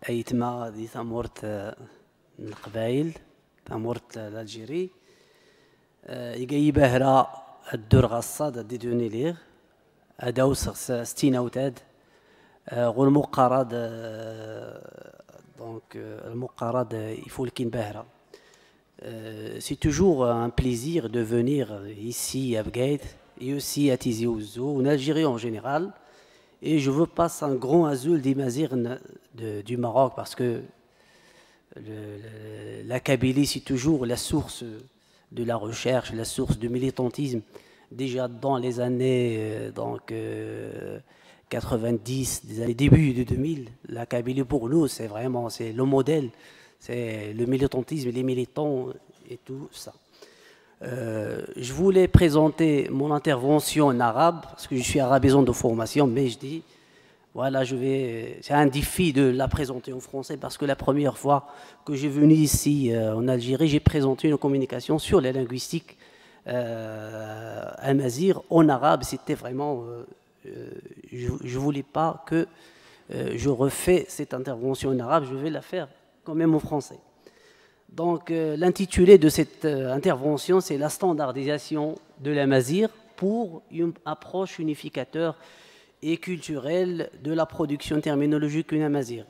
أيتما دي تامورت القبائل تامورت الألجيري يجي بهرا الدور غصة دي دوني ليغ أداوس ستين أوتاد والمقارد دونك المقارد يفولكين بهرا. C'est toujours un plaisir de venir ici à Bgaït et aussi à Tizi Ouzou, en Algérie en général. Et je veux passer un grand azul des Mazirs du Maroc parce que la Kabylie, c'est toujours la source de la recherche, la source du militantisme. Déjà dans les années 90, des années début de 2000, la Kabylie pour nous, c'est vraiment le modèle. C'est le militantisme, les militants et tout ça. Je voulais présenter mon intervention en arabe, parce que je suis arabisant de formation, mais je dis, voilà, c'est un défi de la présenter en français, parce que la première fois que j'ai venu ici en Algérie, j'ai présenté une communication sur les linguistiques amazigh en arabe. C'était vraiment, je ne voulais pas que je refais cette intervention en arabe, je vais la faire quand même en français. Donc l'intitulé de cette intervention, c'est la standardisation de l'amazigh pour une approche unificateur et culturelle de la production terminologique en amazigh.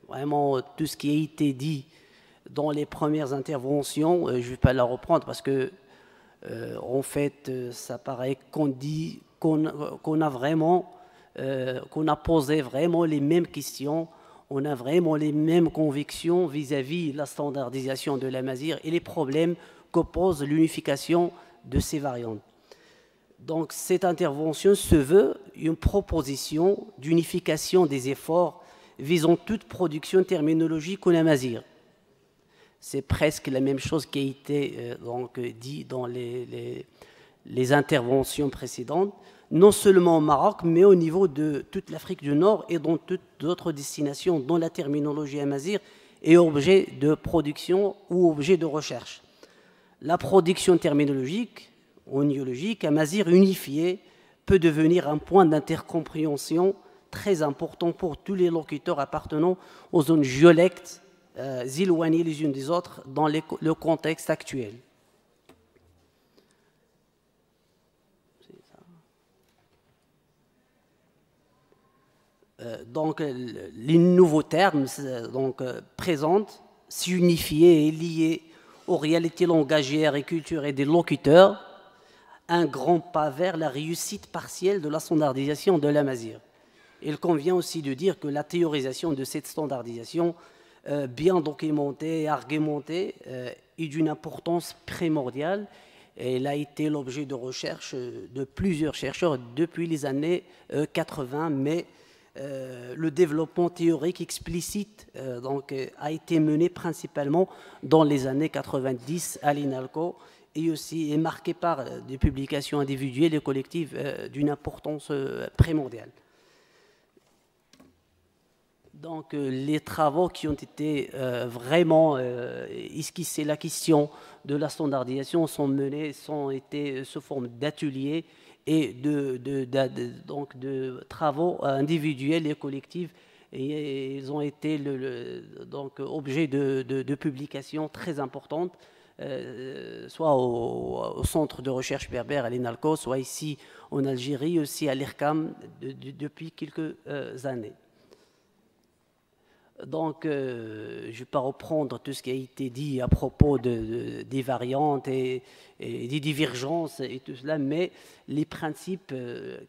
Vraiment, tout ce qui a été dit dans les premières interventions, je ne vais pas la reprendre parce que en fait, ça paraît qu'on a posé vraiment les mêmes questions. On a vraiment les mêmes convictions vis-à-vis de la standardisation de l'amazigh et les problèmes que pose l'unification de ces variantes. Donc cette intervention se veut une proposition d'unification des efforts visant toute production terminologique en amazigh. C'est presque la même chose qui a été dit dans les interventions précédentes, non seulement au Maroc, mais au niveau de toute l'Afrique du Nord et dans toutes d'autres destinations dont la terminologie amazigh est objet de production ou objet de recherche. La production terminologique ou néologique amazigh unifiée peut devenir un point d'intercompréhension très important pour tous les locuteurs appartenant aux zones géolectes éloignées les unes des autres dans le contexte actuel. Donc, les nouveaux termes présentent, s'unifier et liés aux réalités langagières et culturelles des locuteurs, un grand pas vers la réussite partielle de la standardisation de l'amazigh. Il convient aussi de dire que la théorisation de cette standardisation, bien documentée et argumentée, est d'une importance primordiale. Elle a été l'objet de recherche de plusieurs chercheurs depuis les années 80, mais le développement théorique explicite a été mené principalement dans les années 90 à l'INALCO et aussi est marqué par des publications individuelles et collectives d'une importance primordiale. Donc les travaux qui ont été vraiment esquissés, la question de la standardisation sont menés, ont été sous forme d'ateliers et de travaux individuels et collectifs, et ils ont été objet de publications très importantes, soit au centre de recherche berbère à l'INALCO, soit ici en Algérie, aussi à l'IRCAM depuis quelques années. Donc, je ne vais pas reprendre tout ce qui a été dit à propos des variantes et des divergences et tout cela, mais les principes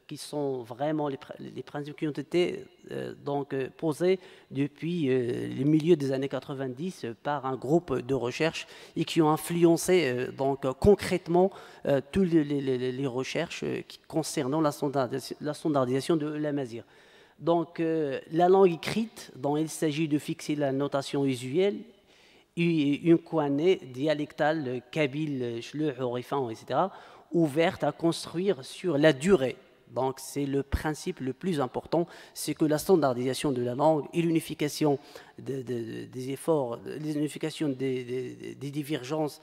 qui sont vraiment les principes qui ont été posés depuis le milieu des années 90 par un groupe de recherche et qui ont influencé concrètement toutes les recherches concernant la standardisation de l'amazigh. Donc, la langue écrite, dont il s'agit de fixer la notation usuelle, une coanée dialectale, kabyle, shluh, orifan, etc., ouverte à construire sur la durée. Donc, c'est le principe le plus important, c'est que la standardisation de la langue et l'unification des efforts, l'unification des divergences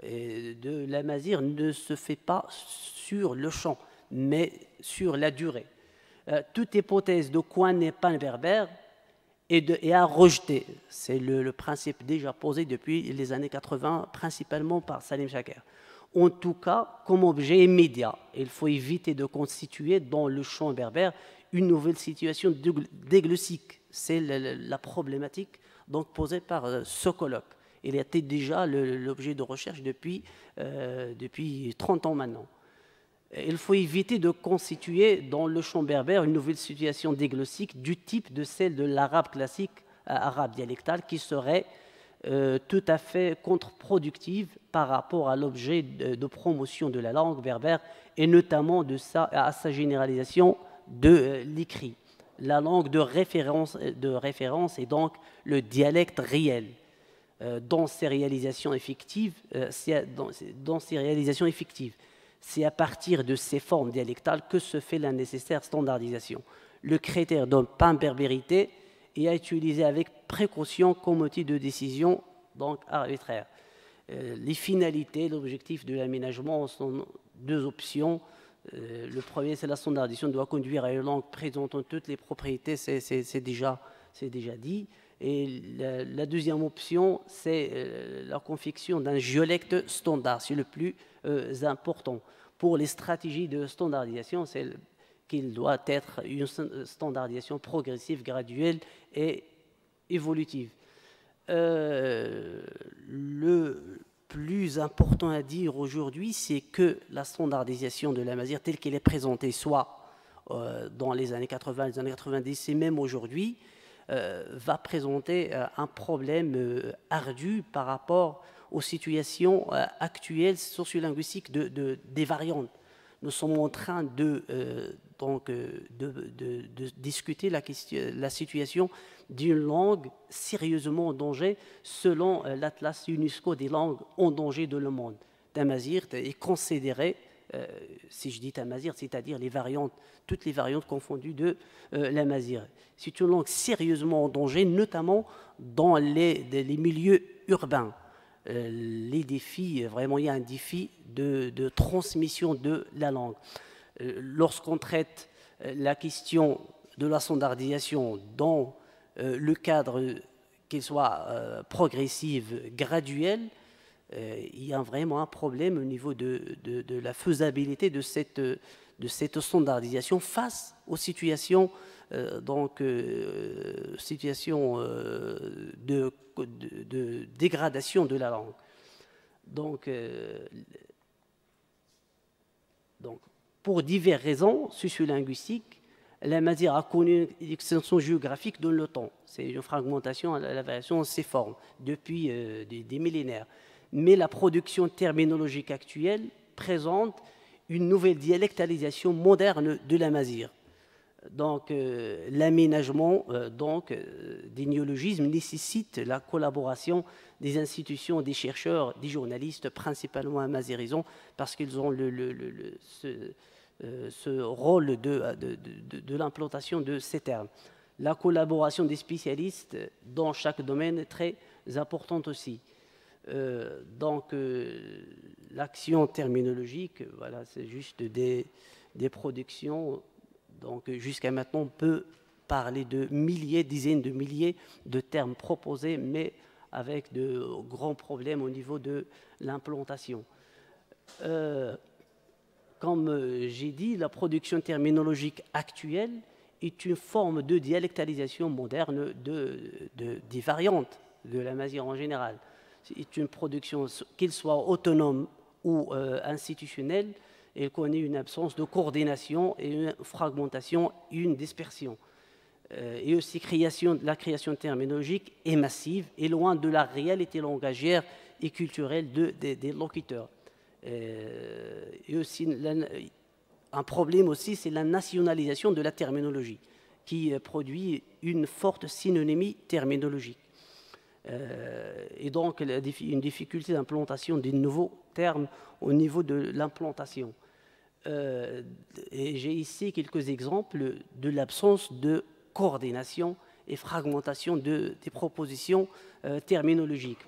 de l'amazigh ne se fait pas sur le champ, mais sur la durée. Toute hypothèse de coin n'est pas berbère et à rejeter. C'est le principe déjà posé depuis les années 80, principalement par Salim Chaker. En tout cas, comme objet immédiat, il faut éviter de constituer dans le champ berbère une nouvelle situation dégleucique. C'est la problématique donc posée par ce colloque. Il était déjà l'objet de recherche depuis 30 ans maintenant. Il faut éviter de constituer dans le champ berbère une nouvelle situation dégleucique du type de celle de l'arabe classique, arabe dialectal, qui serait tout à fait contre-productive par rapport à l'objet de promotion de la langue berbère et notamment à sa généralisation de l'écrit. La langue de référence est donc le dialecte réel. Dans ses réalisations effectives, c'est à partir de ces formes dialectales que se fait la nécessaire standardisation. Le critère de pan-berbérité est à utiliser avec précaution comme outil de décision donc arbitraire. Les finalités, l'objectif de l'aménagement sont deux options. Le premier, c'est la standardisation doit conduire à une langue présentant toutes les propriétés, c'est déjà dit. Et la deuxième option, c'est la confection d'un dialecte standard, c'est le plus important. Pour les stratégies de standardisation, c'est qu'il doit être une standardisation progressive, graduelle et évolutive. Le plus important à dire aujourd'hui, c'est que la standardisation de la Mazir telle qu'elle est présentée, soit dans les années 80, les années 90 et même aujourd'hui, va présenter un problème ardu par rapport aux situations actuelles sociolinguistiques des variantes. Nous sommes en train de discuter la situation d'une langue sérieusement en danger selon l'Atlas UNESCO des langues en danger de le monde. Tamazight est considéré, si je dis Tamazight, c'est-à-dire toutes les variantes confondues de l'amazigh. C'est une langue sérieusement en danger, notamment dans les milieux urbains. Les défis, vraiment, il y a un défi de transmission de la langue. Lorsqu'on traite la question de la standardisation dans le cadre qu'il soit progressif, graduel, il y a vraiment un problème au niveau de la faisabilité de cette standardisation face aux situations de dégradation de la langue. Donc, pour diverses raisons sociolinguistiques, la Mazir a connu une extension géographique dans le temps. C'est une fragmentation à la variation de ses formes depuis des millénaires. Mais la production terminologique actuelle présente une nouvelle dialectalisation moderne de la Mazir. Donc, l'aménagement des néologismes nécessite la collaboration des institutions, des chercheurs, des journalistes, principalement amazirisants, parce qu'ils ont ce rôle de l'implantation de ces termes. La collaboration des spécialistes dans chaque domaine est très importante aussi. L'action terminologique, voilà, c'est juste des productions. Donc, jusqu'à maintenant, on peut parler de milliers, dizaines de milliers de termes proposés, mais avec de grands problèmes au niveau de l'implantation. Comme j'ai dit, la production terminologique actuelle est une forme de dialectalisation moderne des variantes de la Mazir en général. C'est une production, qu'il soit autonome ou institutionnelle, elle connaît une absence de coordination et une fragmentation, une dispersion. Et aussi la création terminologique est massive et loin de la réalité langagière et culturelle des locuteurs. Et aussi, un problème aussi, c'est la nationalisation de la terminologie, qui produit une forte synonymie terminologique. Et donc, une difficulté d'implantation des nouveaux termes au niveau de l'implantation. Et j'ai ici quelques exemples de l'absence de coordination et fragmentation des propositions terminologiques.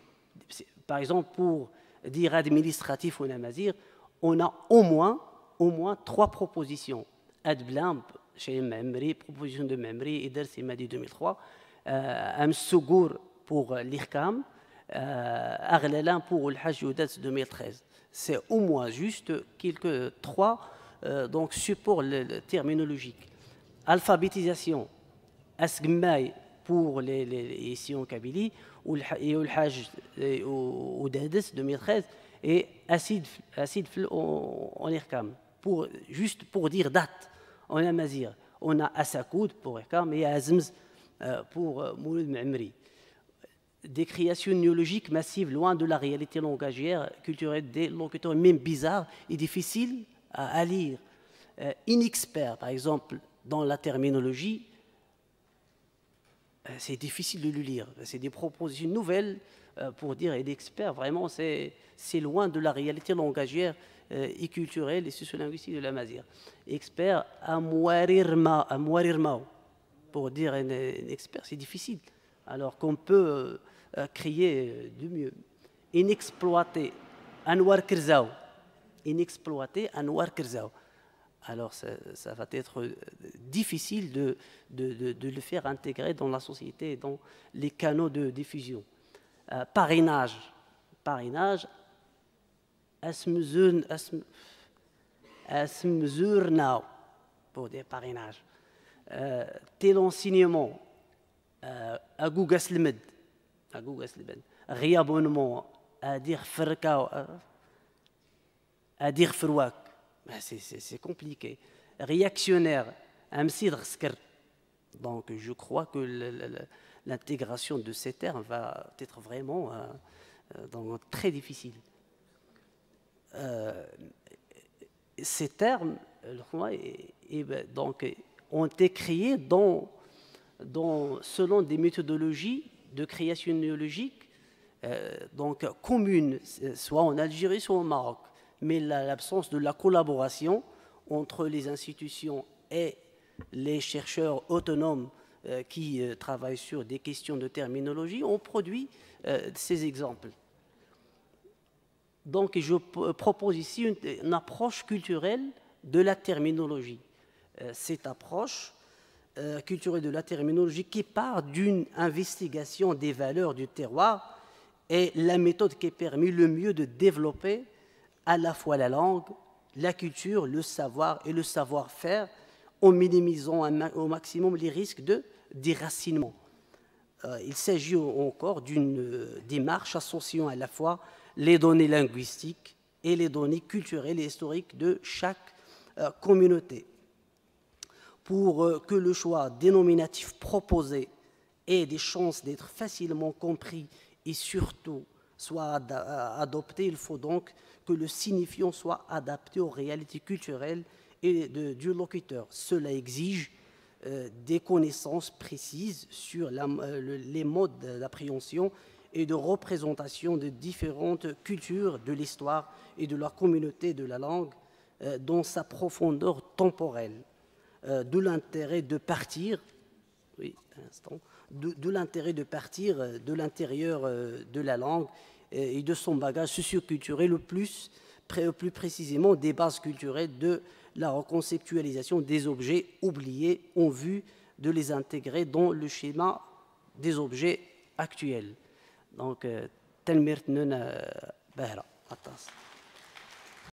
Par exemple, pour dire administratif ou namazir, on a au moins 3 propositions. Adblamp chez Memri, proposition de Memri, et Dersimadi 2003. Amsogour pour l'IRCAM, Aghlalan pour le Hajj Oudat 2013. C'est au moins juste trois donc supports terminologiques. Alphabétisation, Asgmaï pour ici en Kabylie, et le Hajj Oudat 2013, et acide en IRCAM. Juste pour dire date, on a Mazir, on a Assakoud pour IRCAM et Azmz pour Mouloud Ma'amri. Des créations néologiques massives loin de la réalité langagière, culturelle des locuteurs, même bizarres et difficiles à lire. Inexperts, par exemple, dans la terminologie, c'est difficile de le lire. C'est des propositions nouvelles pour dire inexperts. Vraiment, c'est loin de la réalité langagière et culturelle et sociolinguistique de la Mazir. Expert à Mouarirmao. Pour dire un expert, c'est difficile. Alors qu'on peut crier du mieux. Inexploité, Anwar Kirzao. Inexploité, Anwar Kirzao. Alors ça va être difficile de le faire intégrer dans la société et dans les canaux de diffusion. Parrainage. Parrainage, Asmzurnao, pour dire parrainage. Tel enseignement, à Google Slimed, réabonnement, à dire Ferkao, à dire Ferwak, c'est compliqué. Réactionnaire, Amsidr Skr. Donc je crois que l'intégration de ces termes va être vraiment donc, très difficile. Ces termes donc, ont été créés selon des méthodologies de création néologique donc communes, soit en Algérie, soit au Maroc. Mais l'absence de la collaboration entre les institutions et les chercheurs autonomes qui travaillent sur des questions de terminologie ont produit ces exemples. Donc je propose ici une approche culturelle de la terminologie. Cette approche culturelle de la terminologie qui part d'une investigation des valeurs du terroir est la méthode qui permet le mieux de développer à la fois la langue, la culture, le savoir et le savoir-faire en minimisant au maximum les risques de déracinement. Il s'agit encore d'une démarche associant à la fois les données linguistiques et les données culturelles et historiques de chaque communauté. Pour que le choix dénominatif proposé ait des chances d'être facilement compris et surtout soit adopté, il faut donc que le signifiant soit adapté aux réalités culturelles et du locuteur. Cela exige des connaissances précises sur les modes d'appréhension et de représentation de différentes cultures de l'histoire et de la communauté de la langue dans sa profondeur temporelle. De l'intérêt de partir, oui, un instant, de l'intérêt de partir de l'intérieur de la langue et de son bagage socioculturel plus précisément des bases culturelles de la reconceptualisation des objets oubliés en vue de les intégrer dans le schéma des objets actuels. Donc, tel Bahra.